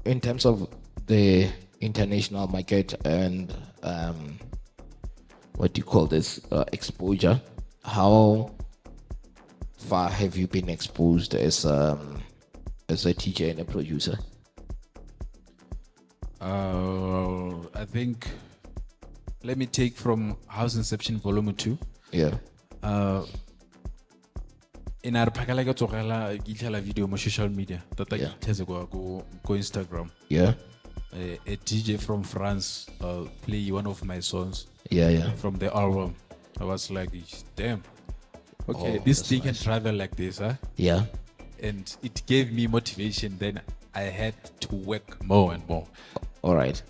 in terms of the international market and what do you call this, exposure, how far have you been exposed as a DJ and a producer? I think, let me take from House Inception Volume 2. Yeah. In our pakala ke tsogela ke tlhala video mo social media tata ke tlhetse go Instagram. Yeah. A DJ from France play one of my songs. Yeah. From the album. I was like, damn. Okay, this thing can travel like this, huh? Yeah. And it gave me motivation. Then I had to work more and more. All right.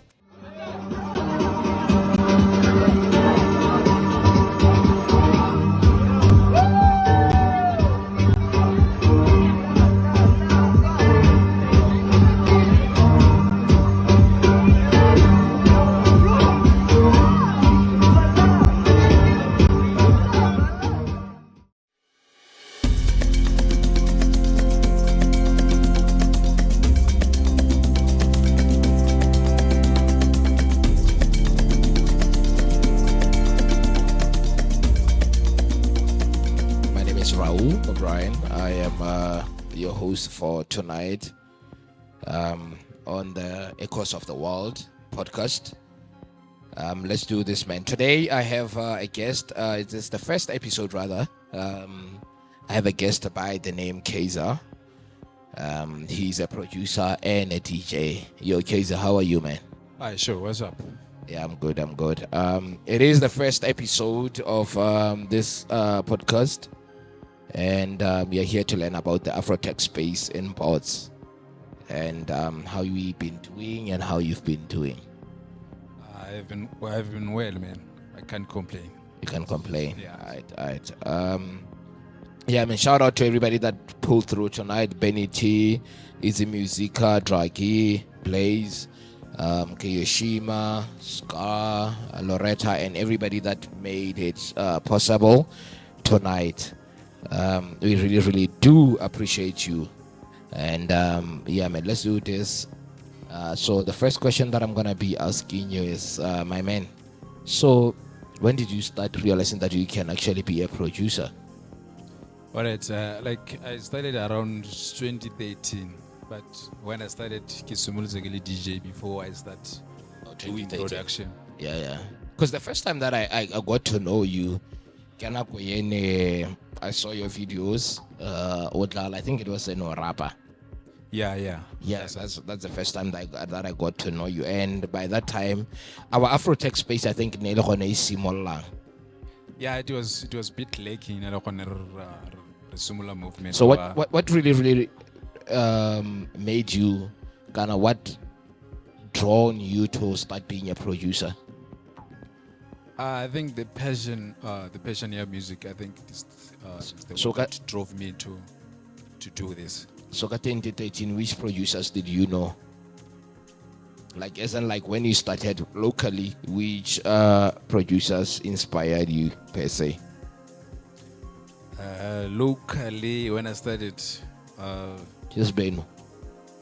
Raul Bryan. I am your host for tonight on the Echoes of the Wild podcast. Let's do this, man. Today I have a guest. It's the first episode, rather. I have a guest by the name KZAR. He's a producer and a DJ. Yo, KZAR, how are you, man? Hi, sure. What's up? Yeah, I'm good. It is the first episode of this podcast. And we are here to learn about the Afrotech space in Bots and how we've been doing and how you've been doing. I've been well, man. I can't complain. You can't complain. Yeah. All right. Yeah, I mean, shout out to everybody that pulled through tonight. BennyT, Easy Musica, Draghi, Blaze, Kiyoshima, Scar, Loretta, and everybody that made it possible tonight. We really do appreciate you. And yeah, man, let's do this. So the first question that I'm gonna be asking you is, my man, so when did you start realizing that you can actually be a producer? Alright, like I started around 2013, but when I started Kisumulzegeli DJ before I start doing production. Yeah. Because the first time that I got to know you, I saw your videos. I think it was in rapper. Yeah. Yes, that's the first time that I got to know you. And by that time, our Afrotech space, I think, yeah, it was a bit lacking in the similar movement. So what really made you what drawn you to start being a producer? I think the passion in music. I think is what drove me to do this. So, 2013, which producers did you know? Like, as in, like when you started locally, which producers inspired you per se? Locally, when I started, just Beno.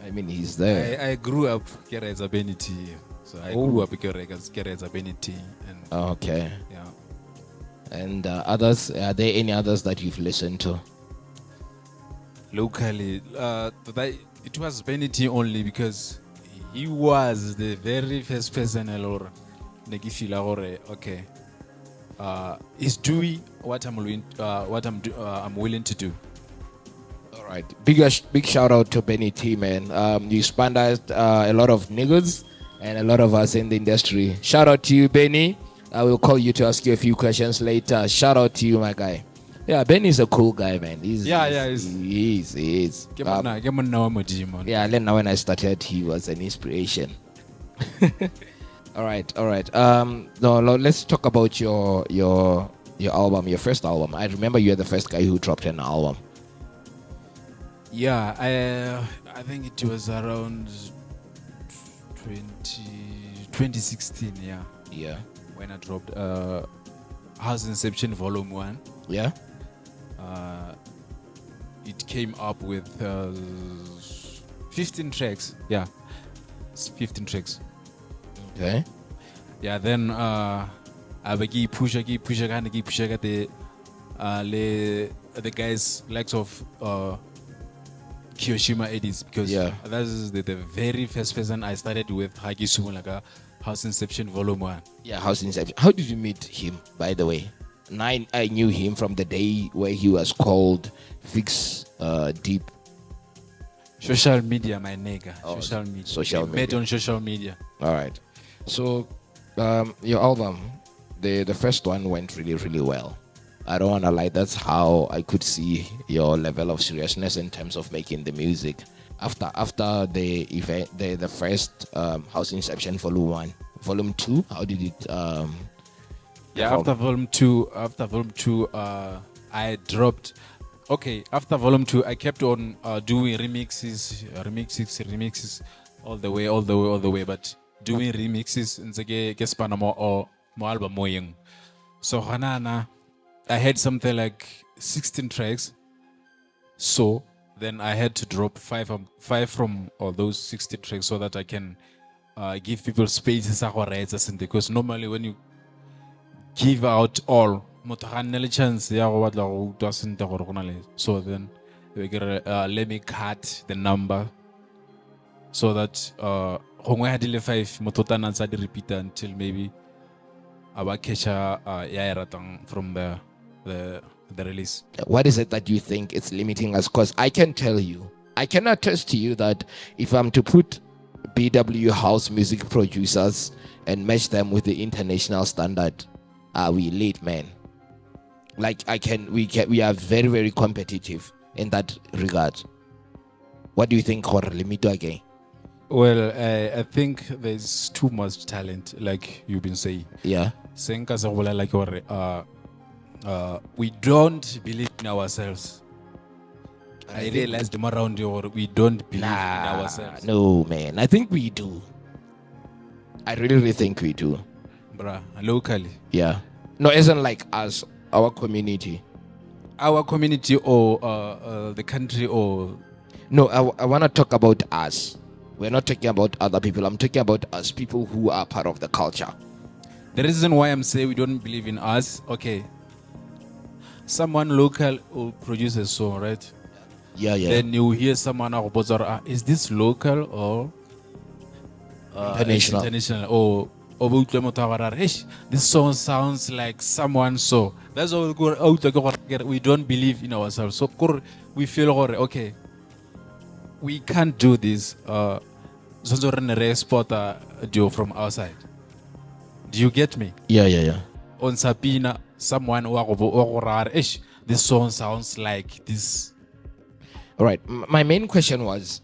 I mean, he's there. I grew up as a BennyT. So I grew up as a BennyT. Okay. Yeah. And others, are there any others that you've listened to? Locally, it was BennyT only because he was the very first person okay. Is doing what I'm willing to do. All right. Big shout out to BennyT, man. You spanned out a lot of niggas and a lot of us in the industry. Shout out to you, Benny. I will call you to ask you a few questions later. Shout out to you, my guy. Yeah, Benny's a cool guy, man. He is. Yeah, he is. Yeah, then when I started, he was an inspiration. All right. No, let's talk about your album, your first album. I remember you were the first guy who dropped an album. Yeah, I think it was around 2016. Yeah. When I dropped House Inception Volume 1. Yeah. It came up with 15 tracks. Yeah. It's 15 tracks. Okay. Yeah, then I push the guys likes of Kiyoshima Eddies, because that is the very first person I started with, Hagi Sumulaka, House Inception Volume 1. Yeah, House Inception. How did you meet him, by the way? I knew him from the day where he was called Fix Deep. Social media, my nigga. Social media. Met on social media. All right. So, your album, the first one went really, really well. I don't want to lie. That's how I could see your level of seriousness in terms of making the music. After the event, the first House Inception Volume 1, Volume 2, how did it? After Volume 2, I dropped. Okay, after Volume 2, I kept on doing remixes, all the way. But doing remixes in the Gespanamo or album moying. So Hanana, I had something like 16 tracks. So then I had to drop five from all those 16 tracks so that I can give people spaces, because normally when you give out all, so then let me cut the number so that I had 5 repeat until maybe I catch from the release. What is it that you think it's limiting us? Because I can tell you, I can attest to you that if I'm to put BW house music producers and match them with the international standard, we late, man. Like we are very, very competitive in that regard. What do you think, Limito again? Well, I think there's too much talent, like you've been saying. Yeah. We don't believe in ourselves. I realized them around you, we don't believe in ourselves. No, man. I think we do. I really think we do. Bruh, locally. Yeah. No, isn't like us, our community. Our community or the country or... No, I want to talk about us. We're not talking about other people. I'm talking about us, people who are part of the culture. The reason why I'm saying we don't believe in us, okay. Someone local will produce a song, right? Yeah. Then you hear someone, is this local or international? Or this song sounds like someone so. That's all we don't believe in ourselves. So we feel okay, we can't do this. From outside. Do you get me? Yeah. On Sapina, someone this song sounds like this. All right. My main question was,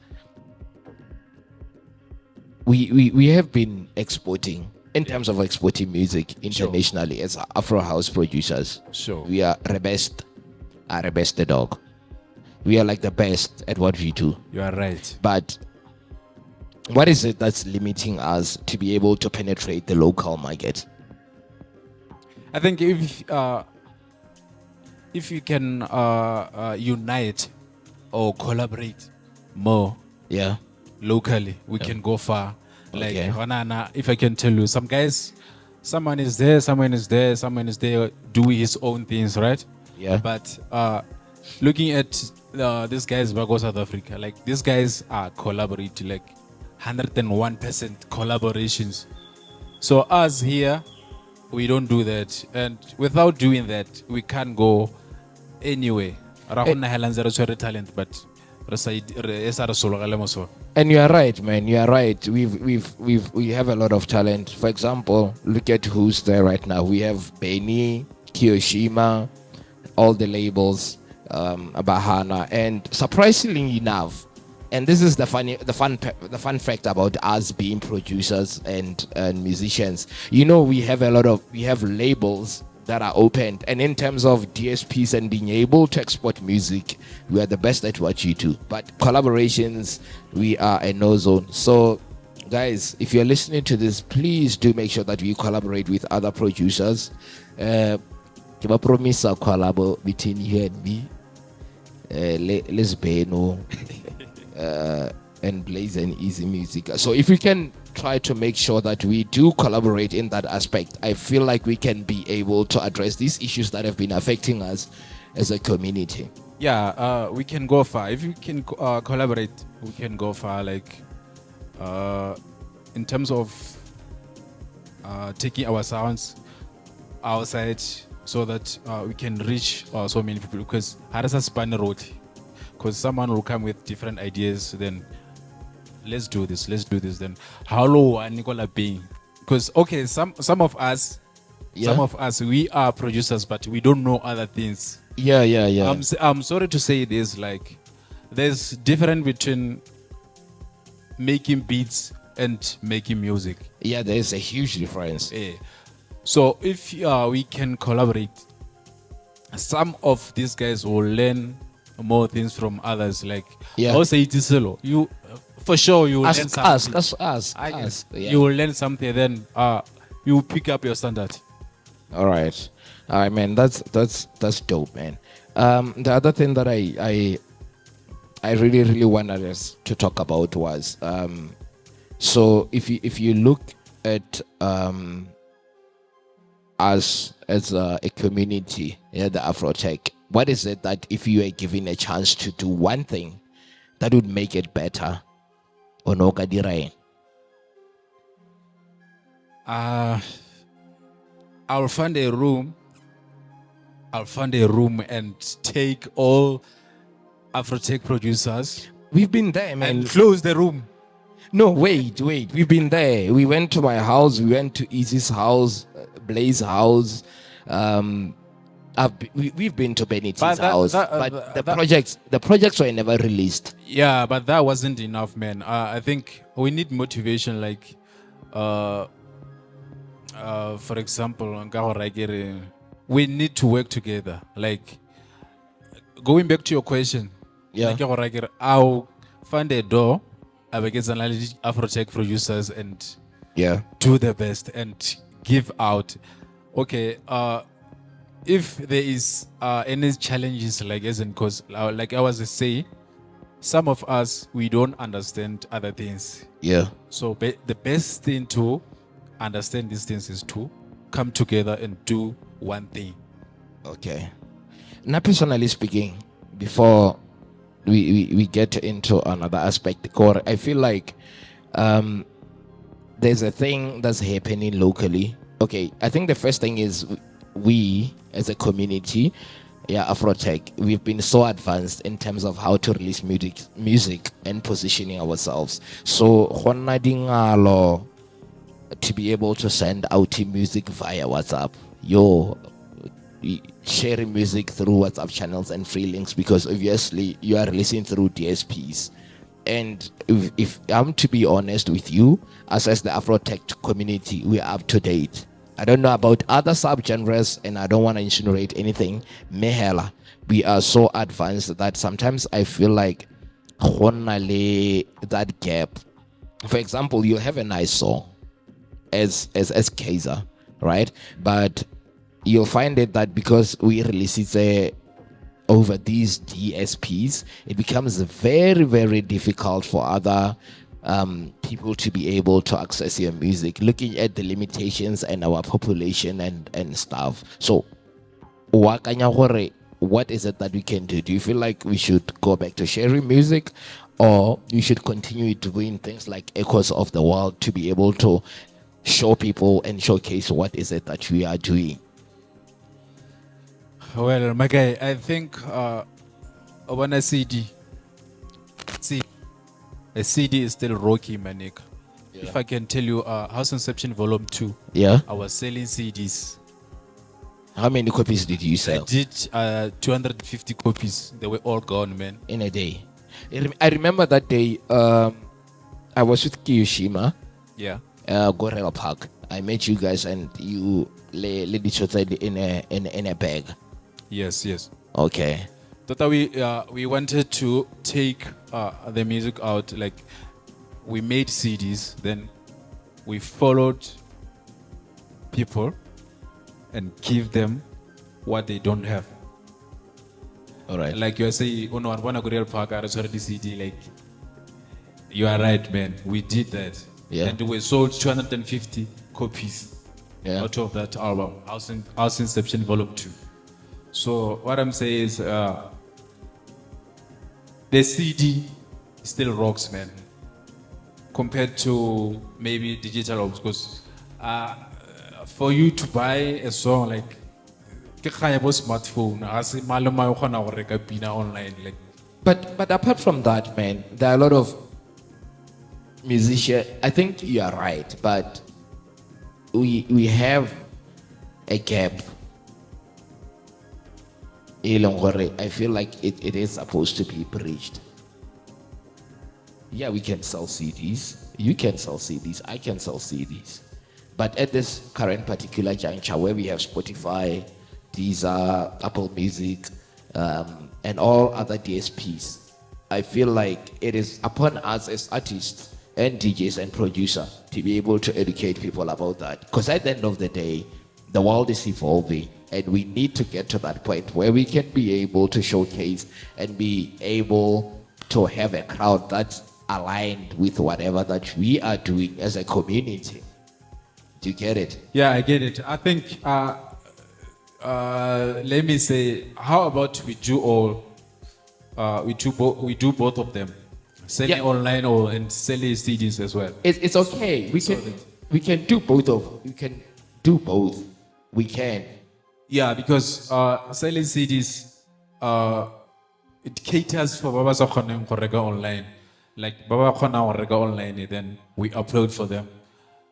we have been exporting, in terms of exporting music internationally, as Afro house producers. Sure. We are the best the dog. We are like the best at what we do. You are right. But what is it that's limiting us to be able to penetrate the local market? I think if you can unite or collaborate more, locally, we can go far. Like if I can tell you, some guys, someone is there doing his own things, right? Yeah. But looking at these guys back in South Africa, like these guys are collaborating, like 101% collaborations. So us here, we don't do that, and without doing that, we can't go anywhere. Talent, but and you are right, man. You are right. We have a lot of talent. For example, look at who's there right now. We have BennyT, Kiyoshima, all the labels, Bahana, and surprisingly enough, and this is the fun fact about us being producers and musicians. You know, we have labels that are opened, and in terms of DSPs and being able to export music, we are the best at what you do. But collaborations, we are a no zone. So guys, if you're listening to this, please do make sure that we collaborate with other producers. Give a promise a collab between you and me. Let's be no and Blaze and Easy Music. So if we can try to make sure that we do collaborate in that aspect, I feel like we can be able to address these issues that have been affecting us as a community. Yeah, we can go far. If we can collaborate, we can go far. Like in terms of taking our sounds outside so that we can reach so many people. Because how does a span road? Because someone will come with different ideas. Then let's do this. Then how low are Nicola being? Because okay, some of us, we are producers, but we don't know other things. Yeah. I'm sorry to say this, like there's difference between making beats and making music. Yeah, there's a huge difference. Yeah. So if we can collaborate, some of these guys will learn more things from others. Like I'll say it is solo. You for sure you will learn something. Us. Yeah. You will learn something, then you pick up your standard. All right, man. That's dope, man. The other thing that I really wanted us to talk about was so if you look at us as a community, the Afrotech, what is it that if you are given a chance to do one thing that would make it better, Onoka Dirai? I'll find a room and take all Afrotech producers. We've been there, man. And close the room. No, wait. We've been there. We went to my house. We went to Easy's house, Blaze's house. We've been to BennyT's house, but the projects were never released. Yeah, but that wasn't enough, man. I think we need motivation, like, for example, we need to work together. Like, going back to your question, I'll find a door. I will get some Afrotech producers and do the best and give out. Okay, if there is any challenges, like as in, cause like I was saying, some of us, we don't understand other things. Yeah. So the best thing to understand these things is to come together and do one thing. Okay. Now, personally speaking, before we get into another aspect, Core, I feel like there's a thing that's happening locally. Okay, I think the first thing is we as a community, Afrotech, we've been so advanced in terms of how to release music and positioning ourselves. So to be able to send out music via WhatsApp, sharing music through WhatsApp channels and free links, because obviously you are releasing through DSPs. And if I'm to be honest with you, as the Afrotech community, we are up to date. I don't know about other subgenres, and I don't want to insinuate anything. Mehela, we are so advanced that sometimes I feel like that gap. For example, you'll have a nice song as KZAR, right? But you'll find it that because we release it over these DSPs, it becomes very, very difficult for other people to be able to access your music, looking at the limitations and our population and stuff. So what is it that we can do? Do you feel like we should go back to sharing music, or we should continue doing things like Echoes of the Wild to be able to show people and showcase what is it that we are doing? Well, my guy, I think when a CD is still rocky, my nigga. Yeah. If I can tell you, House Inception Volume 2, I was selling CDs. How many copies did you sell? I did 250 copies. They were all gone, man. In a day. I remember that day, I was with Kiyoshima. Yeah. Gorilla Park. I met you guys and you laid each other in a bag. Yes. Okay. Tata, we wanted to take the music out. Like, we made CDs, then we followed people and give them what they don't have. All right. Like you are saying, I want to go real park. I already CD. Like, You are right, man. We did that. Yeah. And we sold 250 copies Yeah. out of that album, House Inception Volume 2. So what I'm saying is the CD still rocks, man, compared to maybe digital albums. Because for you to buy a song like ke kgaya bo smartphone, ga se malo ma o kgona go reka pina online, like. But apart from that, man, there are a lot of musicians. I think you are right, but we have a gap. I feel like it is supposed to be bridged. Yeah, we can sell CDs. You can sell CDs. I can sell CDs. But at this current particular juncture where we have Spotify, Deezer, Apple Music, and all other DSPs, I feel like it is upon us as artists and DJs and producers to be able to educate people about that. Because at the end of the day, the world is evolving, and we need to get to that point where we can be able to showcase and be able to have a crowd that's aligned with whatever that we are doing as a community. Do you get it? Yeah, I get it. I think, let me say, how about we do all, we do both of them, selling online and selling CDs as well. It's okay. We can do both of. We can do both. We can. Yeah, because selling CDs, it caters for Baba Sakhaneng Korega online. Like Baba Khona Korega online, then we upload for them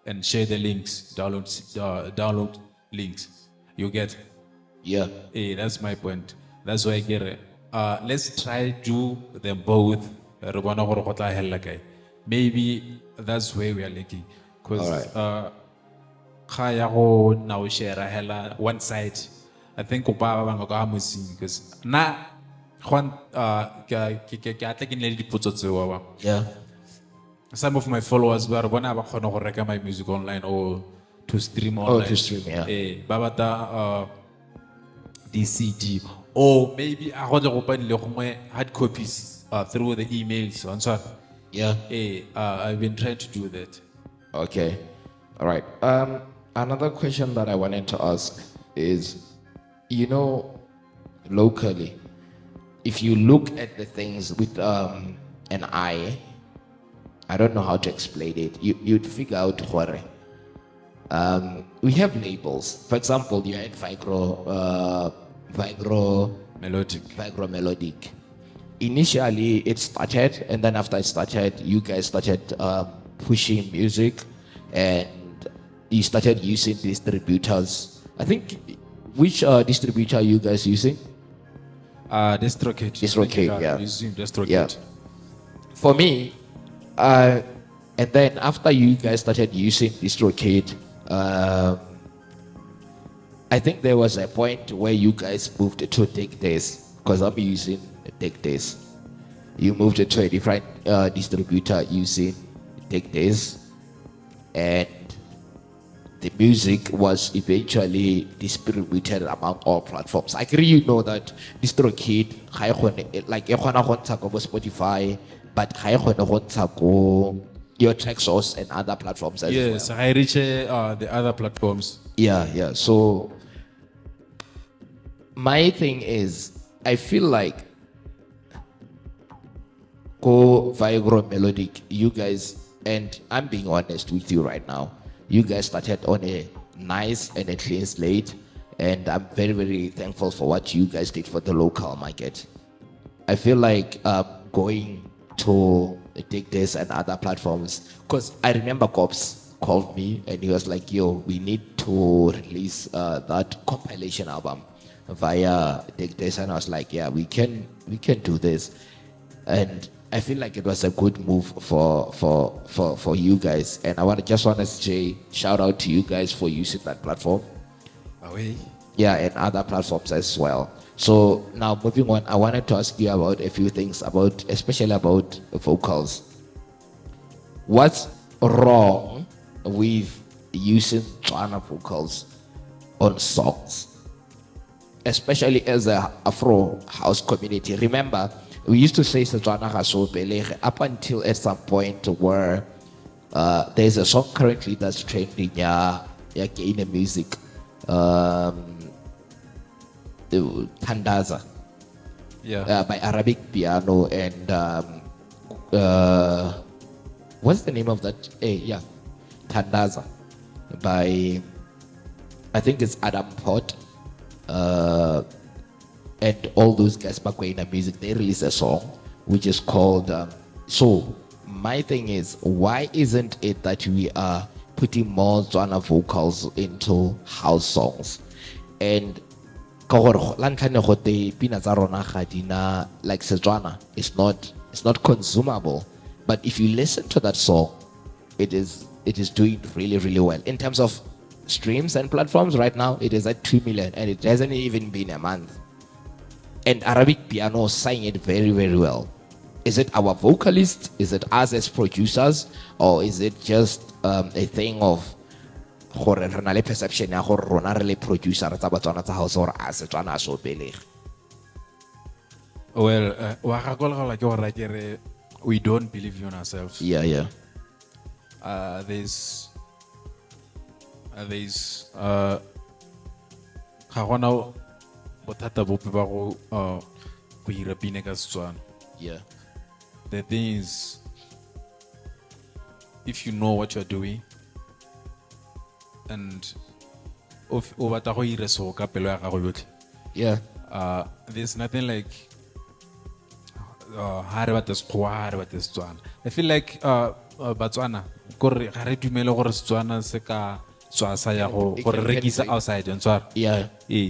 and share the links, download links. You get? Yeah. Hey, that's my point. That's why I get it. Let's try do them both. Maybe that's where we are lacking. Because kaya go now share hela one side. I think upa bang go amusi because na Juan Yeah. some of my followers were bona ba khona go reka my music online or to stream online. Oh, to stream, yeah. Babata DCD or maybe I got to hard copies through the emails and so. Yeah. I've been trying to do that. Okay. All right. Another question that I wanted to ask is, locally, if you look at the things with an eye, I don't know how to explain it. You'd figure out what. We have labels. For example, you're in Vigro Melodic. Initially, it started, and then after it started, you guys started pushing music, and you started using distributors. I think, which distributor are you guys using? DistroKid. Yeah. Using DistroKid. Yeah. For me, and then after you guys started using DistroKid, I think there was a point where you guys moved to Take This, because I'm using Take This. You moved to a different distributor using Take This, and the music was eventually distributed among all platforms. I agree, that DistroKid, like Spotify, but your track source and other platforms as well. Yes, I reach the other platforms. Yeah. So my thing is, I feel like go Vigro Melodic, you guys, and I'm being honest with you right now, you guys started on a nice and a clean slate, and I'm very, very thankful for what you guys did for the local market. I feel like going to Take This and other platforms, because I remember Cops called me and he was like, yo, we need to release that compilation album via Take This, and I was like, yeah, we can do this. And I feel like it was a good move for you guys, and I just want to say shout out to you guys for using that platform. Away. Yeah, and other platforms as well. So now moving on, I wanted to ask you about a few things especially about vocals. What's wrong with using Tswana vocals on songs, especially as a Afro house community? Remember, we used to say Setswana ga so pelege up until at some point where there's a song currently that's trending ya Gaina music, Tandaza, by Arabic Piano and what's the name of that? Tandaza by, I think it's Adam Pot, and all those guys back in the music. They released a song which is called So my thing is, why isn't it that we are putting more Tswana vocals into house songs? And like Setswana, it's not consumable, but if you listen to that song, it is doing really, really well in terms of streams and platforms. Right now it is at 2 million and it hasn't even been a month, and Arabic Piano sang it very, very well. Is it our vocalists? Is it us as producers? Or is it just a thing of perception ya gore rona re le producer tsa Botswana tsa house or as Setswana so pelege? Well, we don't believe in ourselves. Yeah. There's Yeah. The thing is, if you know what you're doing and Yeah. There's nothing like I feel like Botswana outside. Yeah.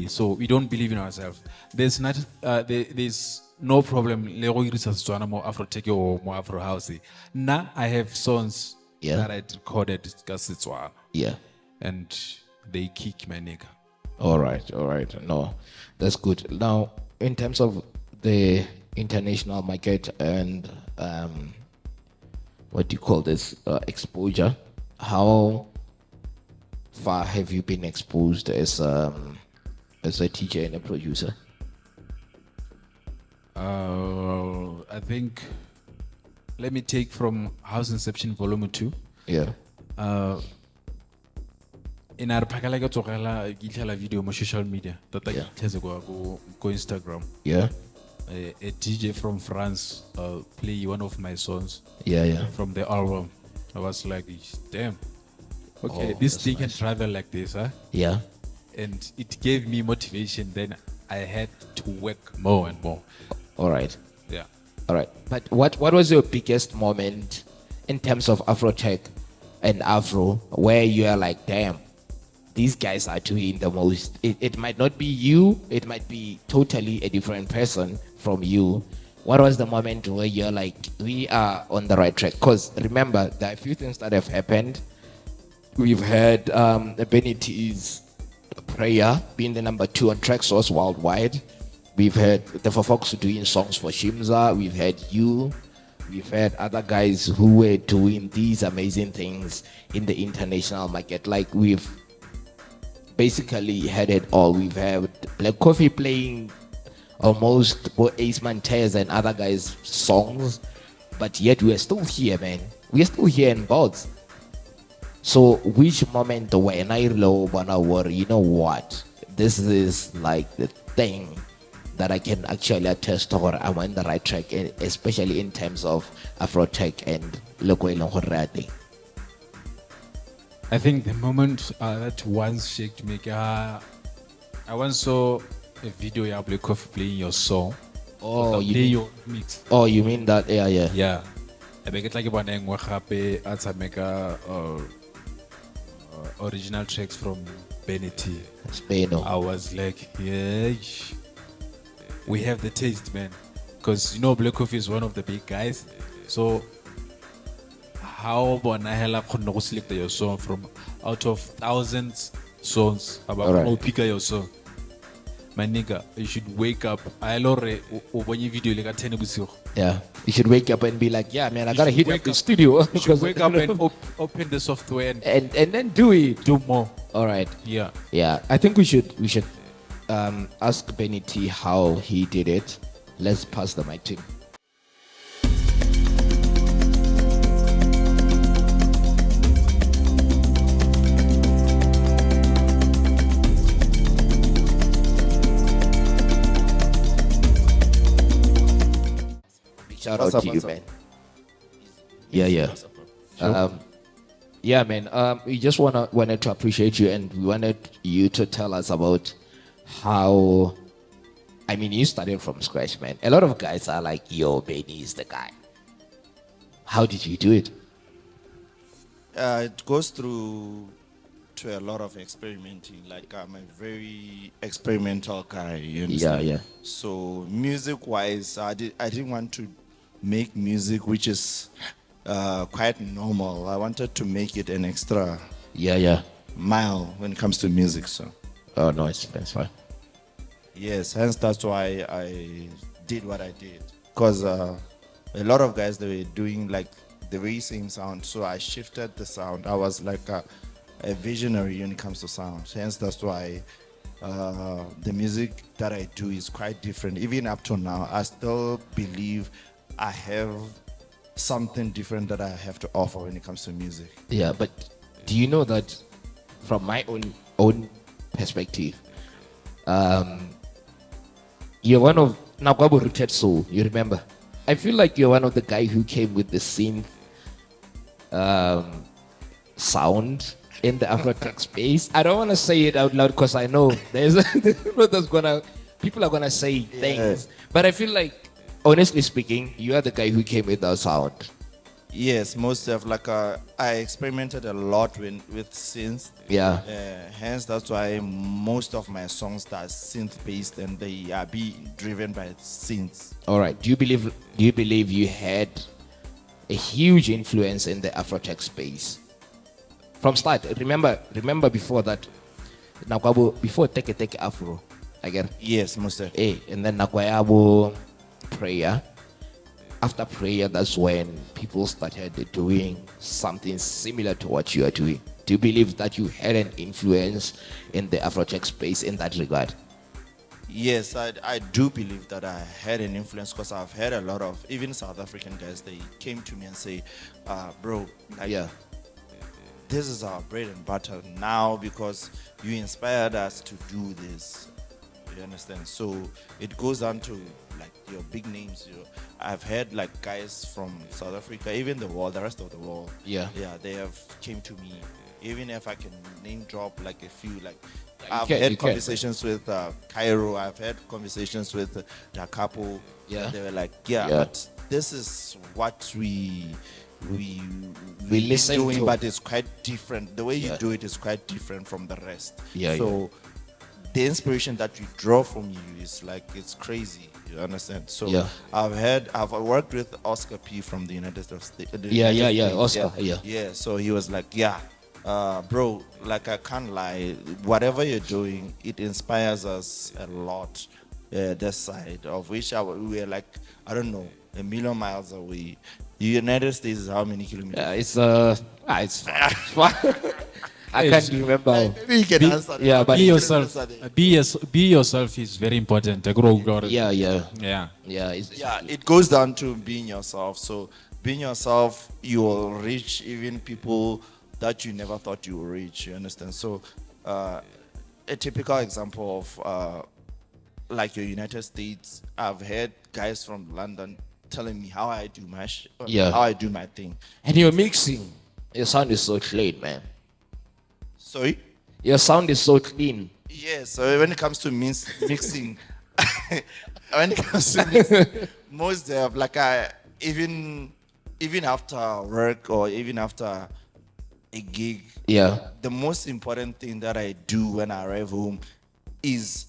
So we don't believe in ourselves. There's no problem more Afrotech or more Afro house. Now I have songs that I recorded Setswana. Yeah. And they kick my nigga. All right. No, that's good. Now, in terms of the international market and what do you call this, exposure, how far have you been exposed as a DJ and a producer? I think, let me take from House Inception Volume 2. Yeah. In our pakala video on social media that go Instagram. Yeah. A DJ from France play one of my songs. Yeah. From the album. I was like, damn. Okay, this thing can travel like this, huh? Yeah. And it gave me motivation. Then I had to work more and more. All right. Yeah. All right. But what was your biggest moment in terms of Afrotech and Afro where you are like, damn, these guys are doing the most? It might not be you. It might be totally a different person from you. What was the moment where you're like, we are on the right track? Because remember, there are a few things that have happened. We've had BennyT's Prayer being the number 2 on track source worldwide. We've had the Fofox doing songs for Shimza. We've had you. We've had other guys who were doing these amazing things in the international market. Like, we've basically had it all. We've had Black Coffee playing almost Ace Mantes and other guys' songs, but yet we're still here, man. We're still here in Bots. So which moment when I worry, you know what? This is like the thing that I can actually attest to, or I'm on the right track, especially in terms of Afrotech and Lokoilong. I think the moment that once shaked me, I once saw a video of Black Coffee playing your song. Oh, your mix. Oh, you mean that? Yeah. Yeah. I think it's like one original tracks from BennyT. Spain. I was like, yeah, we have the taste, man. Because Black Coffee is one of the big guys. So how Bonahela could select your song from out of thousands songs about how pick your song? My nigga, you should wake up. I already video like 10. Yeah, you should wake up and be like, yeah, man, I gotta hit up the studio. You should wake up and open the software and then do it. Do more. All right. Yeah. I think we should ask BennyT how he did it. Let's pass the mic to him. shout out to you, man. Yeah. Yeah, man. We just wanted to appreciate you, and we wanted you to tell us about how. I mean, you started from scratch, man. A lot of guys are like, "Yo, Benny is the guy." How did you do it? It goes through to a lot of experimenting. Like I'm a very experimental guy. You understand? Yeah. So music-wise, I didn't want to make music which is quite normal. I wanted to make it an extra Yeah. mile when it comes to music. So Oh, no, that's fine. yes, hence that's why I did what I did. Because a lot of guys, they were doing like the very same sound. So I shifted the sound. I was like a visionary when it comes to sound. Hence that's why the music that I do is quite different. Even up to now, I still believe I have something different that I have to offer when it comes to music. Yeah, but do you know that from my own perspective, you're one of Nakwabo Rooted Soul, you remember? I feel like you're one of the guys who came with the synth sound in the Afrotech space. I don't want to say it out loud because I know people are gonna say things, but I feel like, honestly speaking, you are the guy who came with our sound. Yes, most of I experimented a lot with synth. Yeah. Hence, that's why most of my songs are synth based and they are being driven by synths. All right. Do you believe you had a huge influence in the Afrotech space from start? Remember before that, Nakwabo, before Teke Afro, I get. Yes, most definitely. And then Nakwayabo Prayer. After Prayer, that's when people started doing something similar to what you are doing. Do you believe that you had an influence in the Afrotech space in that regard? Yes, I do believe that I had an influence because I've had a lot of, even South African guys, they came to me and say, bro, like, Yeah. this is our bread and butter now because you inspired us to do this. You understand? So it goes down to like your big names. I've had like guys from South Africa, even the rest of the world. Yeah. They have came to me. Even if I can name drop like a few, like You I've can, had conversations with Cairo. I've had conversations with Dakapo. Yeah. They were like, Yeah. but this is what we listen doing, to. but it's quite different. The way Yeah. you do it is quite different from the rest. Yeah, So the inspiration that you draw from you is like, it's crazy. You understand? So Yeah. I've worked with Oscar P from the United States. Yeah, Oscar, yeah. Yeah, so he was like, bro, like I can't lie, whatever you're doing, it inspires us a lot. This side of which we are like, I don't know, a million miles away. The United States is how many kilometers? It's far. I can't remember. Maybe you can answer. Yeah, but Be yourself. Be yourself is very important. yeah. Yeah. It goes down to being yourself. So being yourself, you will reach even people that you never thought you would reach. You understand? So a typical example of like your United States, I've heard guys from London telling me how I do how I do my thing. And you're mixing. Your sound is so clean, man. Sorry? Your sound is so clean. Yeah, so when it comes to mixing, when it comes to mixing, most of like even after work or even after a gig, Yeah. the most important thing that I do when I arrive home is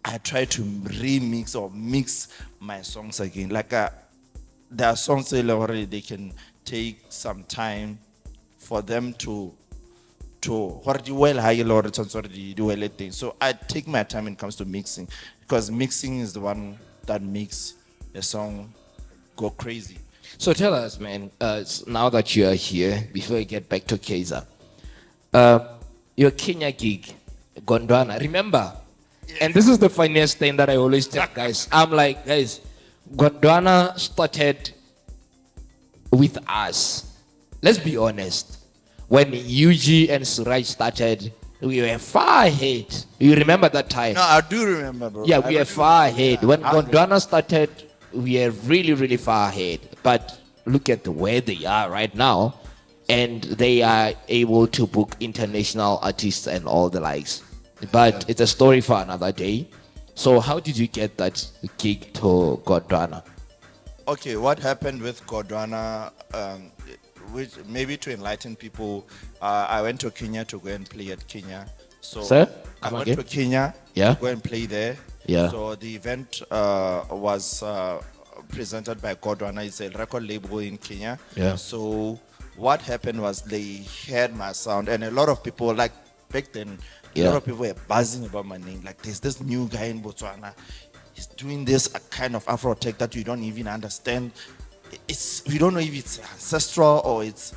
I try to remix or mix my songs again. Like there are songs that already they can take some time for them to so I take my time when it comes to mixing, because mixing is the one that makes a song go crazy. So tell us, man, now that you are here, before we get back to KZAR, your Kenya gig, Gondwana, remember? And this is the funniest thing that I always tell guys. I'm like, guys, Gondwana started with us. Let's be honest. When UG and Suraj started, we were far ahead. You remember that time? No, I do remember, bro. Yeah, we were far ahead. When Gondwana started, we are really, really far ahead. But look at where they are right now, and they are able to book international artists and all the likes. But it's a story for another day. So how did you get that gig to Botswana? Okay, what happened with Botswana, which maybe to enlighten people, I went to Kenya to go and play at Kenya. So Sir, I come went again? to Kenya Yeah. to go and play there. Yeah. So the event was presented by Botswana. It's a record label in Kenya. Yeah. So what happened was they heard my sound, and a lot of people, like back then, a Yeah. lot of people were buzzing about my name. Like, there's this new guy in Botswana. He's doing this kind of Afro tech that you don't even understand. We don't know if it's ancestral or it's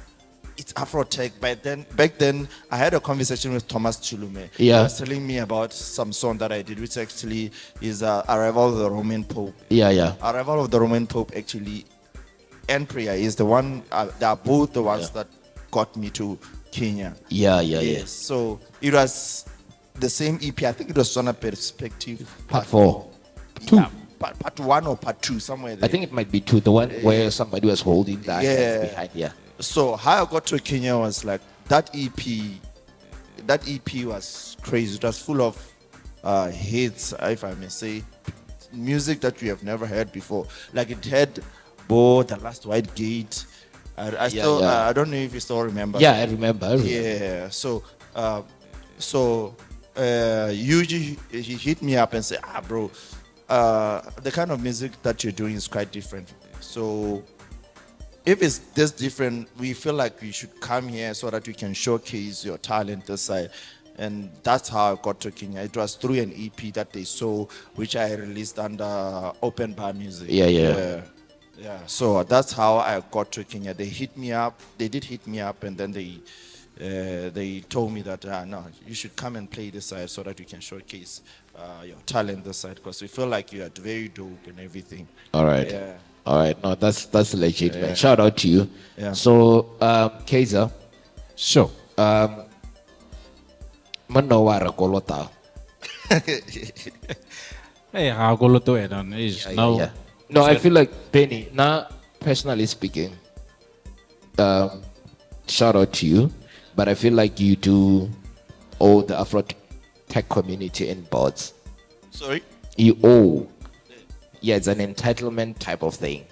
Afro tech. But then back then, I had a conversation with Thomas Chulume. Yeah. He was telling me about some song that I did, which actually is Arrival of the Roman Pope. Yeah. Arrival of the Roman Pope actually and Prayer is the one. They are both the ones that got me to Kenya. Yeah. So it was the same EP. I think it was on a perspective. Part 4. Yeah, part 1 or part 2, somewhere there. I think it might be 2, the one where somebody was holding that Yeah. behind. Yeah. So how I got to Kenya was like that EP. That EP was crazy. It was full of hits, if I may say, music that we have never heard before. Like it had Bo, The Last White Gate. I still I don't know if you still remember. Yeah, I remember. Yeah. So Yuji, he hit me up and said, bro, the kind of music that you're doing is quite different. So if it's this different, we feel like we should come here so that we can showcase your talent this side. And that's how I got to Kenya. It was through an EP that they saw, which I released under Open Bar Music. Yeah. So that's how I got to Kenya. They hit me up. They did hit me up, and then they told me that no, you should come and play this side so that you can showcase your talent this side, because we feel like you are very dope and everything. All right. Yeah. All right. No, that's legit, man. Shout out to you. Yeah. So, KZAR, Sure. manowara kolota. Hey, how go to it on is now. Yeah. No, I feel like Benny. Now, personally speaking, shout out to you, but I feel like you do owe the Afro tech community in Bots. Sorry? You owe. Yeah, it's an entitlement type of thing.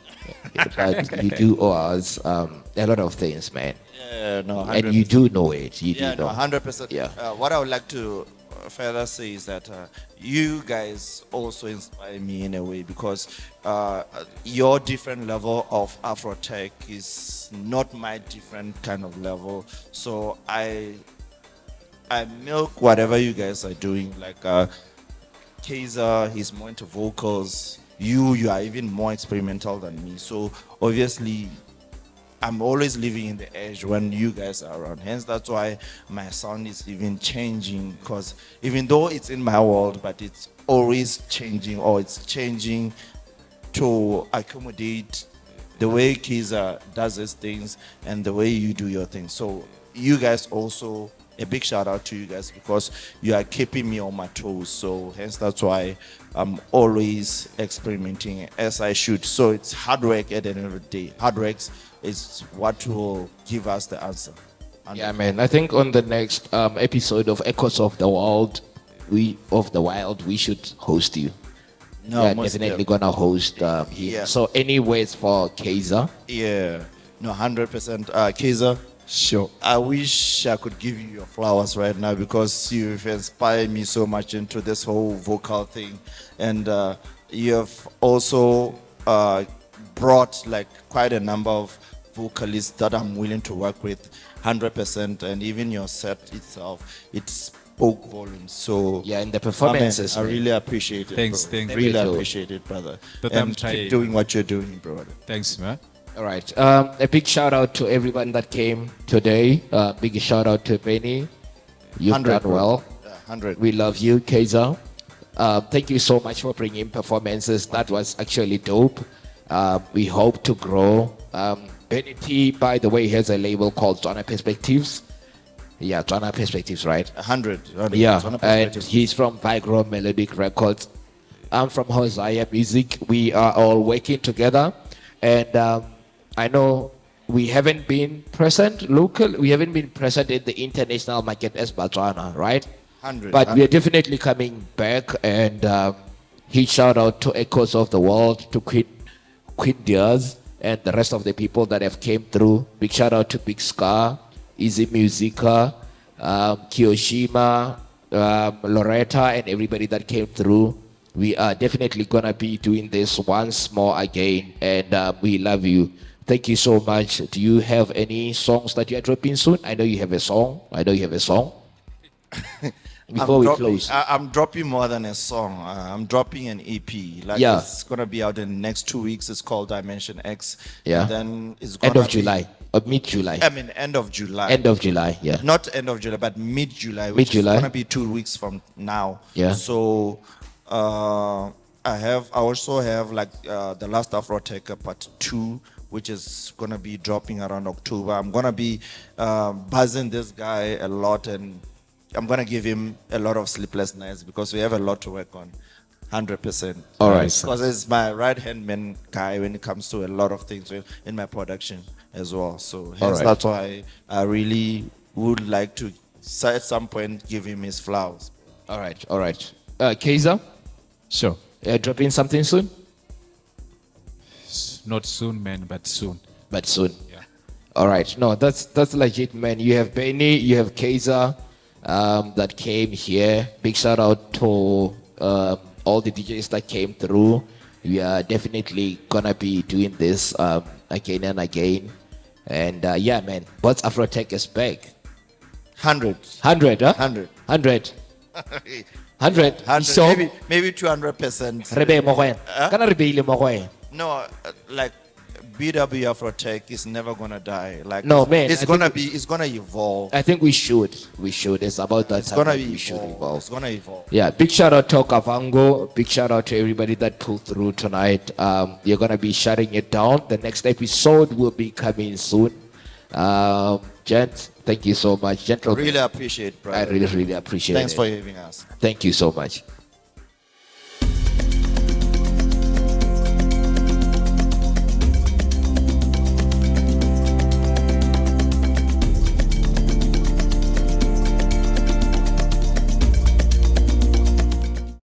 But you do owe us a lot of things, man. Yeah, no, 100%. And you do know it. You Yeah, do no, know. 100%. Yeah. What I would like to further say is that you guys also inspire me in a way, because your different level of Afro tech is not my different kind of level. So I milk whatever you guys are doing. Like KZAR, he's more into vocals. You are even more experimental than me. So obviously, I'm always living in the edge when you guys are around. Hence, that's why my sound is even changing. Because even though it's in my world, but it's always changing, or it's changing to accommodate the way KZAR does his things and the way you do your things. So you guys also, a big shout out to you guys, because you are keeping me on my toes. So hence, that's why I'm always experimenting as I should. So it's hard work at the end of the day. Hard work is what will give us the answer. Yeah, man. I think on the next episode of Echoes of the Wild, we should host you. No, yeah, most definitely def- gonna host here. Yeah. So, any words for KZAR? Yeah, no, 100%. KZAR, Sure. I wish I could give you your flowers right now, because you've inspired me so much into this whole vocal thing, and you have also brought like quite a number of vocalists that I'm willing to work with, 100%, and even your set itself, it spoke volumes. So Yeah, and the performances. I man. really appreciate it. Thanks, bro. thanks. Really Me too. appreciate it, brother. But I'm And trying. keep doing what you're doing, brother. Thanks, man. All right. A big shout out to everyone that came today. Big shout out to Benny. You've 100, done well. 100. We love you, KZAR. Thank you so much for bringing performances. That was actually dope. We hope to grow. BennyT, by the way, has a label called Botswana Perspectives. Yeah, Botswana Perspectives, right? 100. Yeah, Botswana and Perspectives. he's from Vigro Melodic Records. I'm from Hosea Music. We are all working together, and I know we haven't been present local. We haven't been present in the international market as Botswana, right? 100. But we are definitely coming back, and huge shout out to Echoes of the World, to Queen Diaz, and the rest of the people that have came through. Big shout out to Big Scar, Easy Musica, Kiyoshima, Loretta, and everybody that came through. We are definitely gonna be doing this once more again, and we love you. Thank you so much. Do you have any songs that you are dropping soon? I know you have a song. Before we close, I'm dropping more than a song. I'm dropping an EP. Like, Yeah. it's gonna be out in the next 2 weeks. It's called Dimension X. Yeah. And then it's gonna end of be- July or mid-July. I mean, end of July. End of July, yeah. Not end of July, but mid-July, which Mid-July. is gonna be 2 weeks from now. Yeah. So I also have like the last Afrotech part 2, which is gonna be dropping around October. I'm gonna be buzzing this guy a lot, and I'm gonna give him a lot of sleepless nights because we have a lot to work on. 100%. All right. Because it's my right-hand man guy when it comes to a lot of things in my production as well. So hence right. that's why I really would like to at some point give him his flowers. All right. KZAR, Sure. dropping something soon? Not soon, man, but soon. But soon. Yeah. All right. No, that's legit, man. You have Benny, you have KZAR that came here. Big shout out to all the DJs that came through. We are definitely gonna be doing this again and again. And yeah, man, what's Afrotech is back. 100. 100, huh? 100. 100. 100. 100. So, Maybe 200%. re be mo go wena. Kana re beile mo go wena. No, like BW Afrotech is never gonna die. Like, No, man, it's I gonna think- be. It's gonna evolve. I think we should. It's about that It's time gonna that be we should evolve. evolve. It's gonna evolve. Yeah, big shout out to Kavango. Big shout out to everybody that pulled through tonight. You're gonna be shutting it down. The next episode will be coming soon. Gents, thank you so much. Gentlemen, Really appreciate, I brother. really appreciate Thanks it. for having us. Thank you so much.